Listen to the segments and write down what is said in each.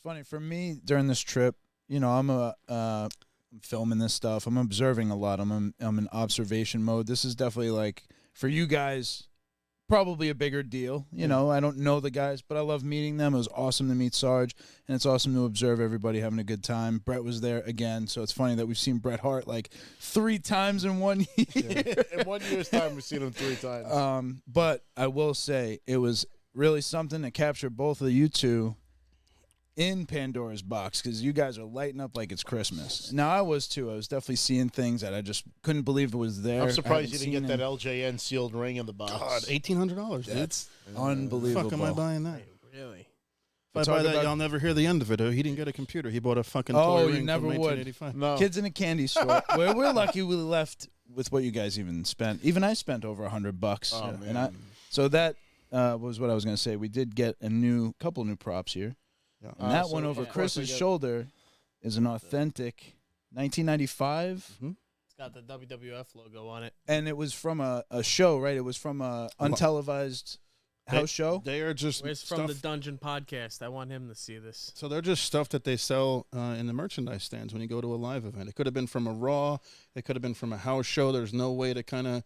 funny for me during this trip. You know, I'm filming this stuff. I'm observing a lot. I'm in observation mode. This is definitely like for you guys, probably a bigger deal. You know, I don't know the guys, but I love meeting them. It was awesome to meet Sarge, and it's awesome to observe everybody having a good time. Brett was there again, so it's funny that we've seen Bret Hart like 3 times in 1 year. Yeah. In 1 year's time, we've seen him 3 times. But I will say it was really something to capture both of you two in Pandora's box because you guys are lighting up like it's Christmas. Now, I was too. I was definitely seeing things that I just couldn't believe it was there. I'm surprised you didn't get that LJN sealed ring in the box. God, $1,800, dude. That's unbelievable. Fuck am I buying that? Really? If I buy that, y'all never hear the end of it. He didn't get a computer. He bought a fucking toy ring never from would. 1985. No. Kids in a candy store. we're lucky we left with what you guys even spent. Even I spent over $100. Oh, man. And so that was what I was going to say. We did get a couple new props here. Yeah. And that one over Chris's shoulder is an authentic 1995. Mm-hmm. It's got the WWF logo on it. And it was from a show, right? It was from a untelevised house show. They are just It's from the Dungeon Podcast. I want him to see this. So they're just stuff that they sell in the merchandise stands when you go to a live event. It could have been from a Raw. It could have been from a house show. There's no way to kind of,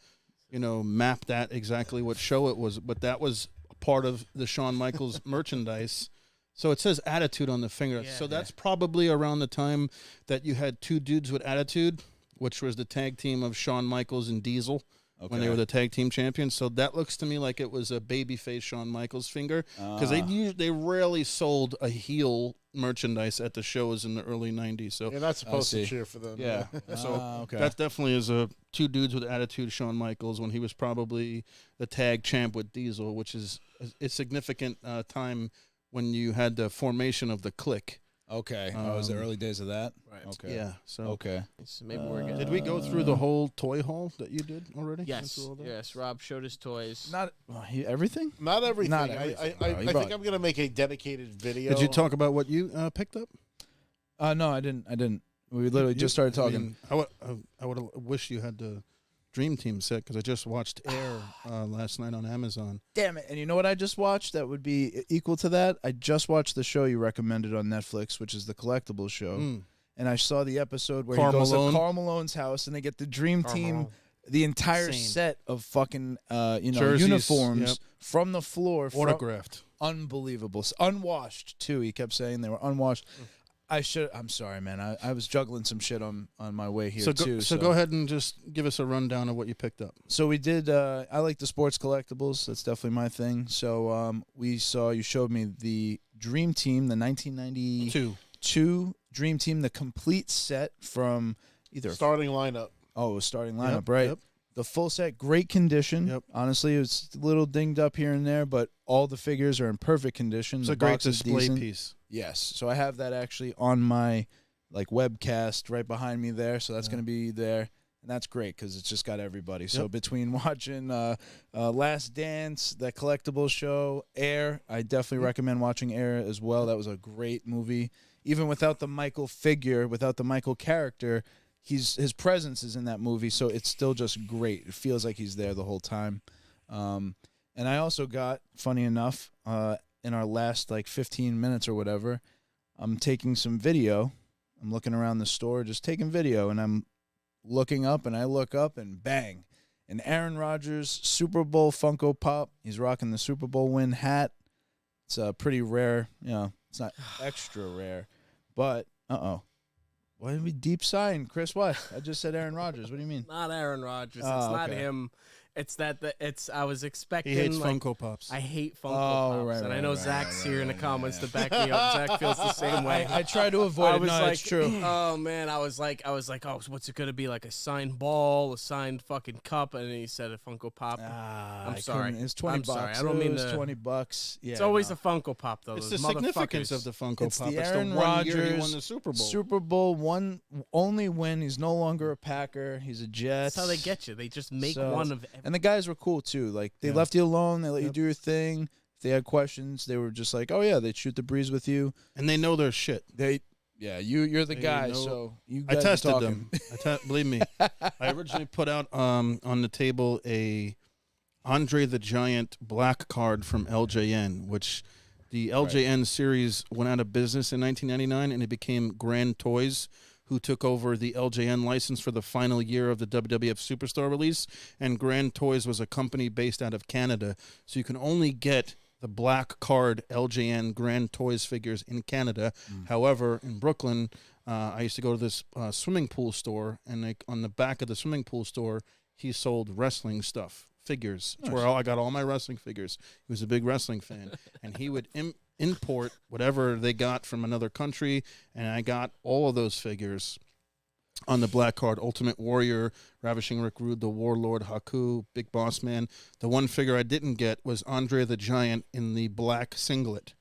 map that exactly what show it was. But that was a part of the Shawn Michaels merchandise. So it says Attitude on the finger. Yeah. So that's probably around the time that you had 2 dudes with Attitude, which was the tag team of Shawn Michaels and Diesel when they were the tag team champions. So that looks to me like it was a babyface Shawn Michaels finger because they rarely sold a heel merchandise at the shows in the early 90s. So you're not supposed to cheer for them. Yeah. So that definitely is a 2 dudes with Attitude Shawn Michaels when he was probably the tag champ with Diesel, which is a significant time when you had the formation of the Clique. Okay. It was the early days of that? Right. Okay. Yeah. So okay. So maybe we're getting... Did we go through the whole toy haul that you did already? Yes. Yes. Rob showed his toys. Not everything? Not everything. Not I everything. think I'm going to make a dedicated video. Did you talk about what you picked up? No, I didn't. We literally just started talking. I would wish you had the Dream Team set because I just watched Air last night on Amazon. Damn it. And you know what I just watched that would be equal to that? I just watched the show you recommended on Netflix, which is the Collectibles show. And I saw the episode where he goes to Karl Malone's house and they get the Dream Team, the entire set of fucking jerseys, uniforms from the floor. Autographed. Unbelievable. Unwashed, too. He kept saying they were unwashed. I'm sorry, man. I was juggling some shit on my way here, too. So go ahead and just give us a rundown of what you picked up. So we did, I like the sports collectibles. That's definitely my thing. So you showed me the Dream Team, the 1992 Dream Team, the complete set from either... Starting lineup. Oh, it was starting lineup, right? Yep. The full set, great condition. Yep. Honestly, it's a little dinged up here and there, but all the figures are in perfect condition. It's a great display piece. Yes. So I have that actually on my webcast right behind me there. So that's going to be there. And that's great because it's just got everybody. Yep. So between watching Last Dance, that collectible show, Air, I definitely recommend watching Air as well. That was a great movie. Even without the Michael figure, without the Michael character, his presence is in that movie, so it's still just great. It feels like he's there the whole time. And I also got, funny enough, in our last 15 minutes or whatever, I'm taking some video. I'm looking around the store, just taking video, and I'm looking up, and I look up, and bang, an Aaron Rodgers Super Bowl Funko Pop. He's rocking the Super Bowl win hat. It's pretty rare. It's not extra rare, but why did we deep sign, Chris? What? I just said Aaron Rodgers. What do you mean? Not Aaron Rodgers. It's not him. It's that I was expecting. He hates Funko Pops. I hate Funko Pops, and I know Zach's here in the comments to back me up. Zach feels the same way. I try to avoid it. No, it's true. Oh man, I was like, oh, what's it gonna be? Like a signed ball, a signed fucking cup, and then he said a Funko Pop. I'm sorry. It's $20. I'm sorry. I don't mean to. $20. Yeah, it's always a Funko Pop though. It's the significance of the Funko Pop. It's the Aaron Rodgers. He won the Super Bowl. Super Bowl one only win. He's no longer a Packer. He's a Jet. That's how they get you. They just make one of everything. And the guys were cool too. Like they left you alone. They let you do your thing. If they had questions, they were just like, "Oh yeah," they'd shoot the breeze with you. And they know their shit. You're the guy. So you guys I tested them. Believe me. I originally put out on the table a Andre the Giant black card from LJN, which The LJN series went out of business in 1999, and it became Grand Toys, who took over the LJN license for the final year of the WWF Superstar release. And Grand Toys was a company based out of Canada, so you can only get the black card LJN Grand Toys figures in Canada. However, in Brooklyn, I used to go to this swimming pool store, and on the back of the swimming pool store, he sold wrestling stuff, figures. That's where I got all my wrestling figures. He was a big wrestling fan, and he would import whatever they got from another country, and I got all of those figures on the black card. Ultimate Warrior, Ravishing Rick Rude, the Warlord, Haku, Big Boss Man. The one figure I didn't get was Andre the Giant in the black singlet.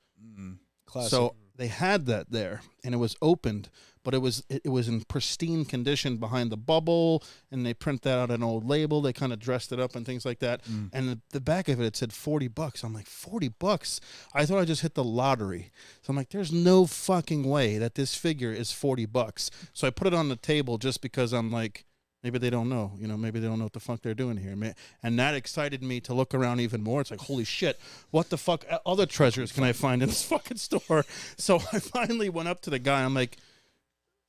Classic. So they had that there, and it was opened, but it was in pristine condition behind the bubble, and they print that out an old label. They kind of dressed it up and things like that. And the back of it said $40. I'm like, $40? I thought I just hit the lottery. So I'm like, there's no fucking way that this figure is $40. So I put it on the table just because I'm like, maybe they don't know. Maybe they don't know what the fuck they're doing here. And that excited me to look around even more. It's like, holy shit, what the fuck other treasures can I find in this fucking store? So I finally went up to the guy. I'm like,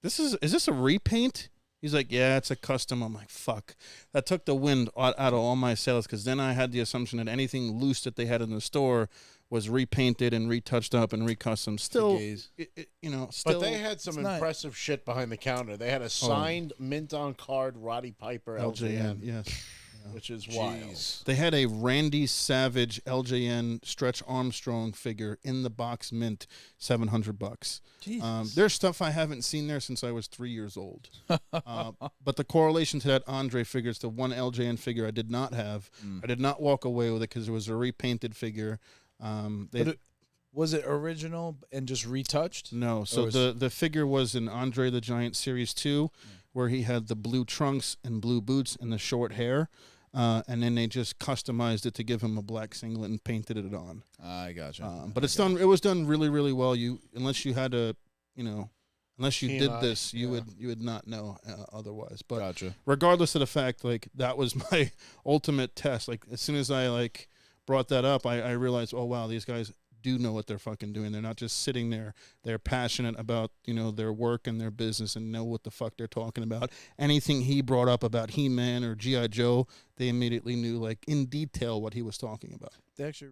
is this a repaint? He's like, yeah, it's a custom. I'm like, fuck. That took the wind out of all my sails, because then I had the assumption that anything loose that they had in the store was repainted and retouched up and recustom. Still, But they had some impressive shit behind the counter. They had a signed mint on card Roddy Piper LJN. Yes. Which is wild. They had a Randy Savage LJN Stretch Armstrong figure in the box mint, $700. There's stuff I haven't seen there since I was 3 years old. But the correlation to that Andre figure is the one LJN figure I did not have. I did not walk away with it because it was a repainted figure. Was it original and just retouched? No. So the figure was in Andre the Giant Series 2, where he had the blue trunks and blue boots and the short hair. And then they just customized it to give him a black singlet and painted it on. I gotcha. But it was done really, really well. Unless you did this, you would not know otherwise. But gotcha. Regardless of the fact, like, that was my ultimate test. Like, as soon as I brought that up, I realized, oh wow, these guys do know what they're fucking doing. They're not just sitting there. They're passionate about, their work and their business and know what the fuck they're talking about. Anything he brought up about He-Man or G.I. Joe, they immediately knew, like, in detail what he was talking about. They actually